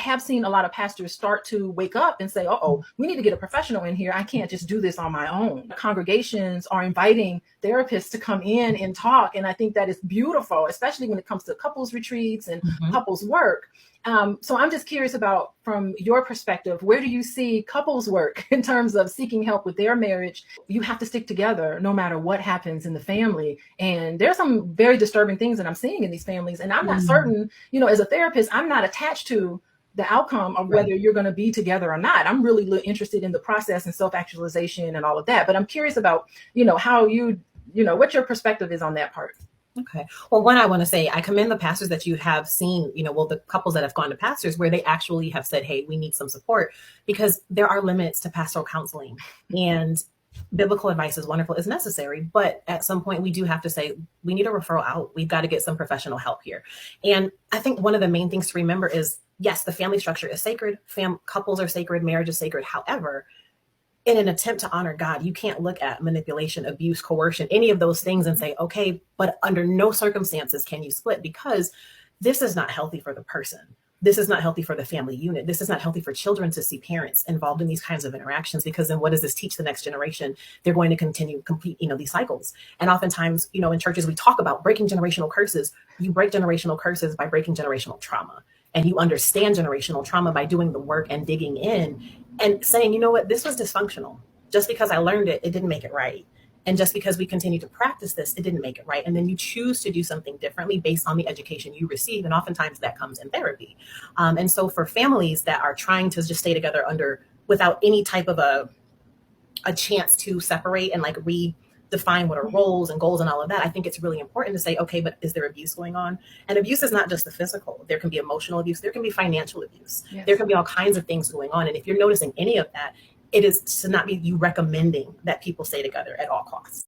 have seen a lot of pastors start to wake up and say, oh, we need to get a professional in here. I can't just do this on my own. Congregations are inviting therapists to come in and talk. And I think that is beautiful, especially when it comes to couples retreats and couples work. So I'm just curious about, from your perspective, where do you see couples work in terms of seeking help with their marriage? You have to stick together no matter what happens in the family. And there's some very disturbing things that I'm seeing in these families. And I'm not certain, as a therapist, I'm not attached to the outcome of whether you're going to be together or not. I'm really interested in the process and self-actualization and all of that. But I'm curious about, how what your perspective is on that part. Okay. Well, one, I want to say I commend the pastors that you have seen, the couples that have gone to pastors where they actually have said, hey, we need some support, because there are limits to pastoral counseling, and biblical advice is wonderful, is necessary. But at some point we do have to say, we need a referral out. We've got to get some professional help here. And I think one of the main things to remember is, yes, the family structure is sacred. Couples are sacred. Marriage is sacred. However, in an attempt to honor God, you can't look at manipulation, abuse, coercion, any of those things and say, okay, but under no circumstances can you split, because this is not healthy for the person. This is not healthy for the family unit. This is not healthy for children to see parents involved in these kinds of interactions, because then what does this teach the next generation? They're going to complete, these cycles. And oftentimes, in churches, we talk about breaking generational curses. You break generational curses by breaking generational trauma. And you understand generational trauma by doing the work and digging in and saying, you know what, this was dysfunctional. Just because I learned it, it didn't make it right. And just because we continue to practice this, it didn't make it right. And then you choose to do something differently based on the education you receive. And oftentimes that comes in therapy. And so for families that are trying to just stay together without any type of a chance to separate and redefine what are roles and goals and all of that, I think it's really important to say, okay, but is there abuse going on? And abuse is not just the physical. There can be emotional abuse. There can be financial abuse. Yes. There can be all kinds of things going on. And if you're noticing any of that, it is to not be you recommending that people stay together at all costs.